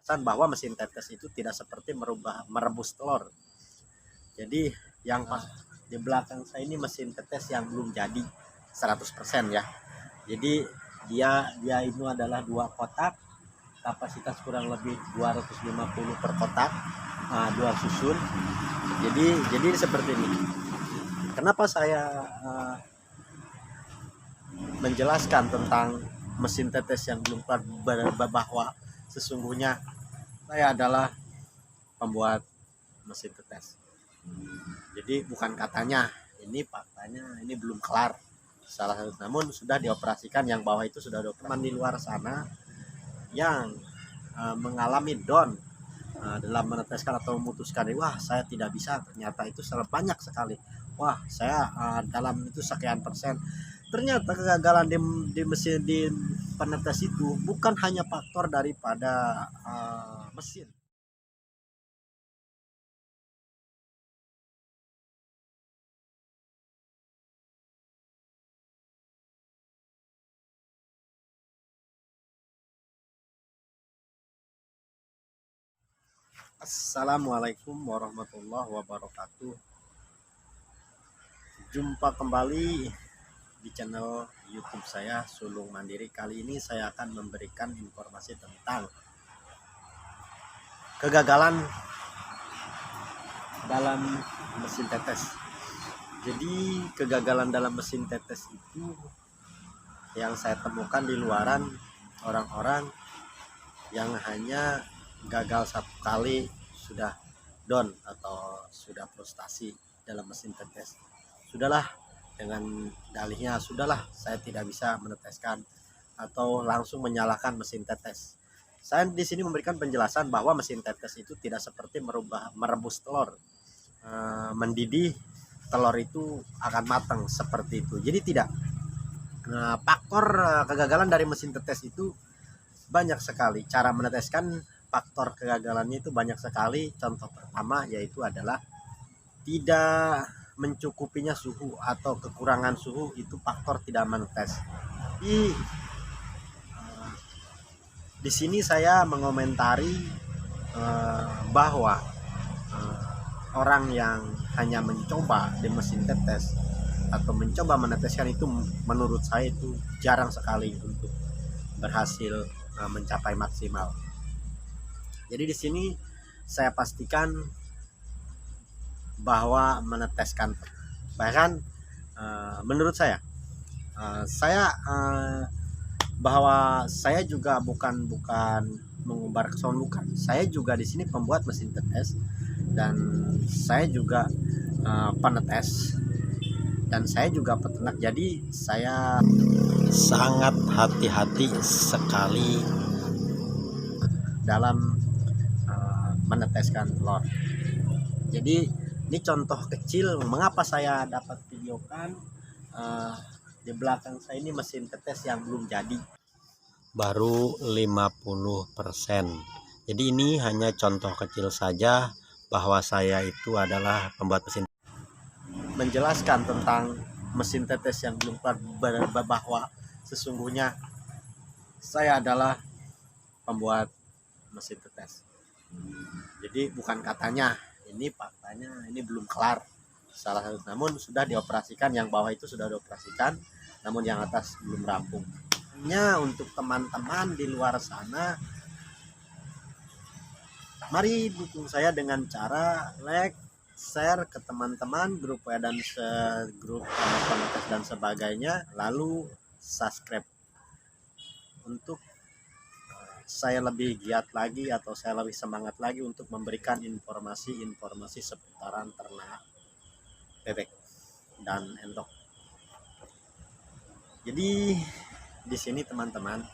bahwa mesin tetes itu tidak seperti merebus telur. Jadi yang pas di belakang saya ini mesin tetes yang belum jadi 100% ya. Jadi dia itu adalah 2 kotak, kapasitas kurang lebih 250 per kotak, 2 susun. Jadi seperti ini. Kenapa saya menjelaskan tentang mesin tetes yang belum keluar, bahwa sesungguhnya saya adalah pembuat mesin tetes. Jadi bukan katanya, ini faktanya, ini belum kelar salah satu, namun sudah dioperasikan. Yang bawah itu sudah dioperasikan. Di luar sana yang mengalami down dalam meneteskan atau memutuskan, wah saya tidak bisa, ternyata itu banyak sekali, wah saya dalam itu sekian persen. Ternyata kegagalan di mesin di penetes itu bukan hanya faktor daripada mesin. Assalamualaikum warahmatullahi wabarakatuh. Jumpa kembali di channel YouTube saya, Sulung Mandiri. Kali ini saya akan memberikan informasi tentang kegagalan dalam mesin tetes. Jadi kegagalan dalam mesin tetes itu yang saya temukan di luaran, orang-orang yang hanya gagal 1 kali sudah down atau sudah frustasi dalam mesin tetes. Sudahlah, dengan dalihnya, sudahlah saya tidak bisa meneteskan, atau langsung menyalahkan mesin tetes. Saya di sini memberikan penjelasan bahwa mesin tetes itu tidak seperti merebus telur, mendidih telur itu akan matang seperti itu. Jadi tidak. Faktor kegagalan dari mesin tetes itu banyak sekali. Cara meneteskan, faktor kegagalannya itu banyak sekali. Contoh pertama yaitu adalah tidak mencukupinya suhu atau kekurangan suhu, itu faktor tidak menetes. Di sini saya mengomentari bahwa orang yang hanya mencoba di mesin tetes atau mencoba meneteskan itu, menurut saya itu jarang sekali untuk berhasil mencapai maksimal. Jadi di sini saya pastikan bahwa meneteskan, bahkan menurut saya bahwa saya juga bukan mengumbar kesombongan, bukan. Saya juga di sini pembuat mesin tetes, dan saya juga penetes, dan saya juga peternak. Jadi saya sangat hati-hati sekali dalam meneteskan telur. Jadi ini contoh kecil mengapa saya dapat videokan di belakang saya ini mesin tetes yang belum jadi, baru 50%. Jadi ini hanya contoh kecil saja bahwa saya itu adalah pembuat mesin. Menjelaskan tentang mesin tetes yang belum keluar, bahwa sesungguhnya saya adalah pembuat mesin tetes. Jadi bukan katanya, ini faktanya, ini belum kelar salah satu, namun sudah dioperasikan. Yang bawah itu sudah dioperasikan, namun yang atas belum rampung. Hanya untuk teman-teman di luar sana, mari dukung saya dengan cara like, share ke teman-teman, grup dan grup komunitas dan sebagainya, lalu subscribe untuk saya lebih giat lagi, atau saya lebih semangat lagi untuk memberikan informasi seputaran ternak bebek dan entok. Jadi di sini teman-teman,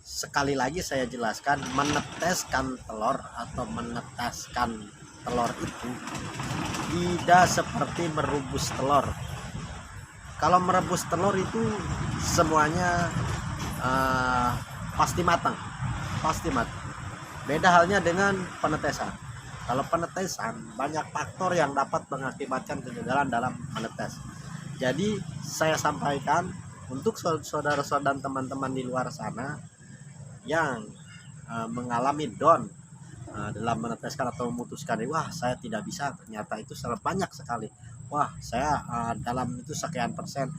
sekali lagi saya jelaskan, meneteskan telur atau menetaskan telur itu tidak seperti merebus telur. Kalau merebus telur itu semuanya pasti matang. Beda halnya dengan penetesan. Kalau penetesan, banyak faktor yang dapat mengakibatkan kegagalan dalam menetes. Jadi saya sampaikan untuk saudara-saudara dan teman-teman di luar sana yang mengalami down dalam meneteskan atau memutuskan, wah saya tidak bisa, ternyata itu sangat banyak sekali, wah saya dalam itu sekian persen.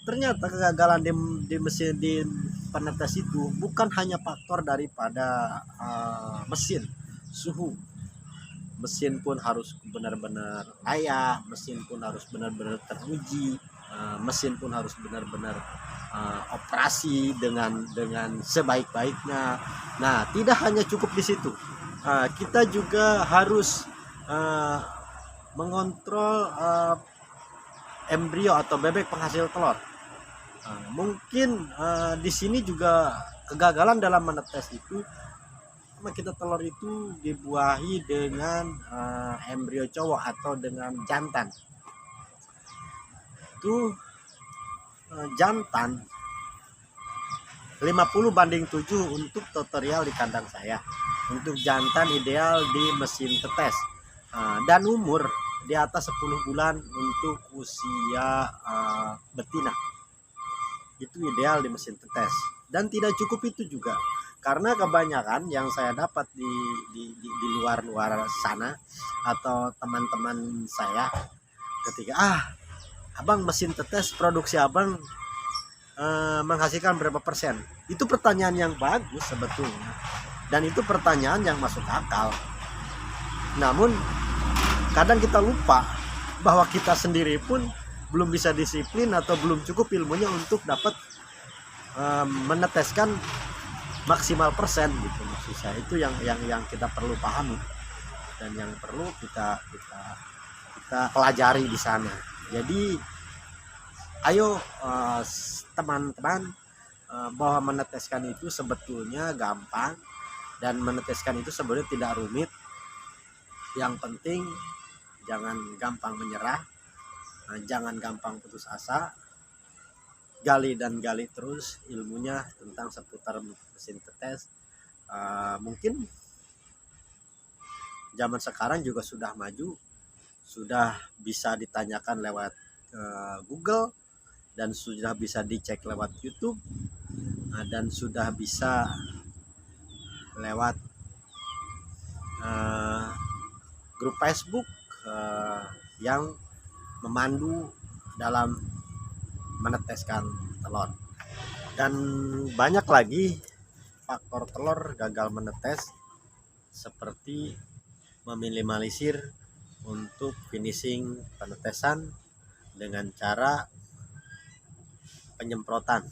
Ternyata kegagalan di mesin di penetes itu bukan hanya faktor daripada mesin, suhu. Mesin pun harus benar-benar layak, mesin pun harus benar-benar teruji, mesin pun harus benar-benar operasi dengan sebaik-baiknya. Nah, tidak hanya cukup di situ, kita juga harus mengontrol embrio atau bebek penghasil telur. Mungkin di sini juga kegagalan dalam menetes itu, kita telur itu dibuahi dengan embrio cowok atau dengan jantan. Itu jantan 50:7 untuk tutorial di kandang saya. Untuk jantan ideal di mesin tetes, dan umur di atas 10 bulan untuk usia betina. Itu ideal di mesin tetes. Dan tidak cukup itu juga, karena kebanyakan yang saya dapat di luar sana atau teman-teman saya, ketika abang mesin tetes produksi abang menghasilkan berapa persen, itu pertanyaan yang bagus sebetulnya, dan itu pertanyaan yang masuk akal. Namun kadang kita lupa bahwa kita sendiri pun belum bisa disiplin atau belum cukup ilmunya untuk dapat meneteskan maksimal persen gitu, maksud saya. Itu yang kita perlu pahami dan yang perlu kita pelajari di sana. Jadi ayo teman-teman, bahwa meneteskan itu sebetulnya gampang, dan meneteskan itu sebenarnya tidak rumit. Yang penting jangan gampang menyerah, jangan gampang putus asa, gali terus ilmunya tentang seputar mesin tetes. Mungkin zaman sekarang juga sudah maju, sudah bisa ditanyakan lewat Google, dan sudah bisa dicek lewat YouTube, dan sudah bisa lewat grup Facebook yang memandu dalam meneteskan telur. Dan banyak lagi faktor telur gagal menetes, seperti meminimalisir untuk finishing penetesan dengan cara penyemprotan.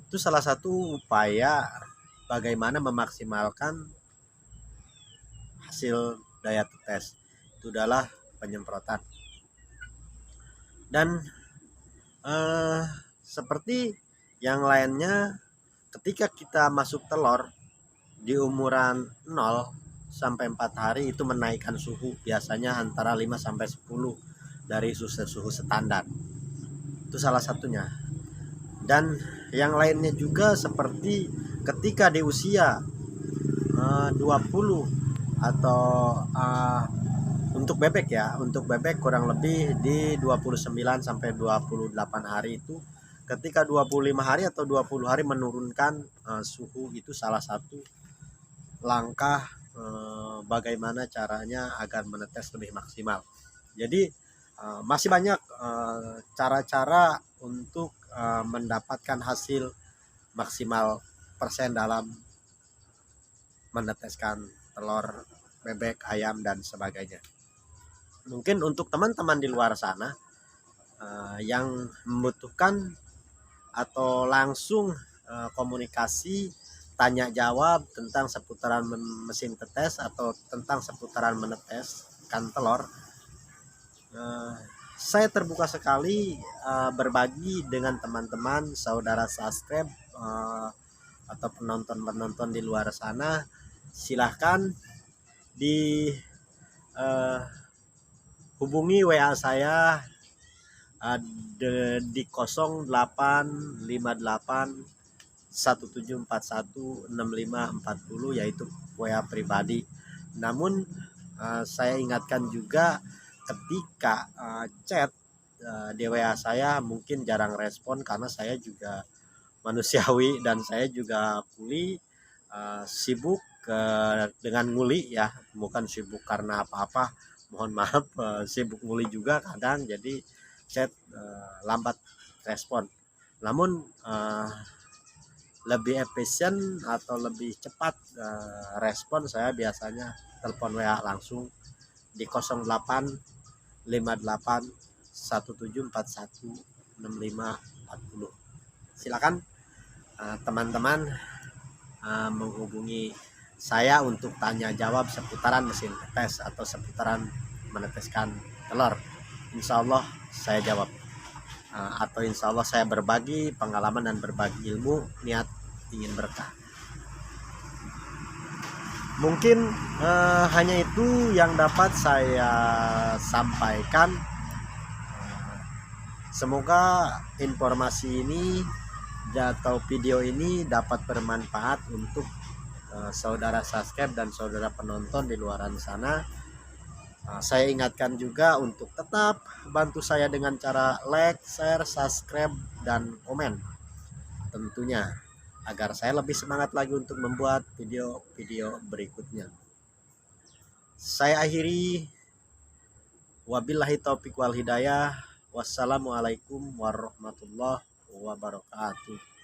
Itu salah satu upaya bagaimana memaksimalkan hasil daya tetes, itu adalah penyemprotan. Dan seperti yang lainnya, ketika kita masuk telur di umuran 0 sampai 4 hari, itu menaikkan suhu biasanya antara 5 sampai 10 dari suhu standar. Itu salah satunya. Dan yang lainnya juga seperti ketika di usia 20 atau untuk bebek ya, untuk bebek kurang lebih di 29 sampai 28 hari itu, ketika 25 hari atau 20 hari menurunkan suhu, itu salah satu langkah bagaimana caranya agar menetes lebih maksimal. Jadi masih banyak cara-cara untuk mendapatkan hasil maksimal persen dalam meneteskan telur bebek, ayam, dan sebagainya. Mungkin untuk teman-teman di luar sana yang membutuhkan atau langsung komunikasi, tanya jawab tentang seputaran mesin tetes atau tentang seputaran meneteskan telur, saya terbuka sekali berbagi dengan teman-teman, saudara subscribe atau penonton di luar sana. Silahkan di hubungi WA saya di 0858 17416540, yaitu WA pribadi. Namun saya ingatkan juga, ketika chat di WA saya mungkin jarang respon, karena saya juga manusiawi dan saya juga kuli, sibuk dengan nguli ya, bukan sibuk karena apa-apa, mohon maaf, sibuk nguli juga kadang, jadi chat lambat respon. Namun lebih efisien atau lebih cepat respon saya biasanya telepon WA langsung di 08 58 1741 6540. Silakan teman-teman menghubungi saya untuk tanya jawab seputaran mesin tetes atau seputaran meneteskan telur. Insya Allah saya jawab, atau insya Allah saya berbagi pengalaman dan berbagi ilmu, niat ingin berkah. Mungkin hanya itu yang dapat saya sampaikan. Semoga informasi ini atau video ini dapat bermanfaat untuk saudara subscribe dan saudara penonton di luaran sana. Saya ingatkan juga untuk tetap bantu saya dengan cara like, share, subscribe, dan komen tentunya, agar saya lebih semangat lagi untuk membuat video-video berikutnya. Saya akhiri, wabillahi taufiq wal hidayah. Wassalamualaikum warahmatullahi wabarakatuh.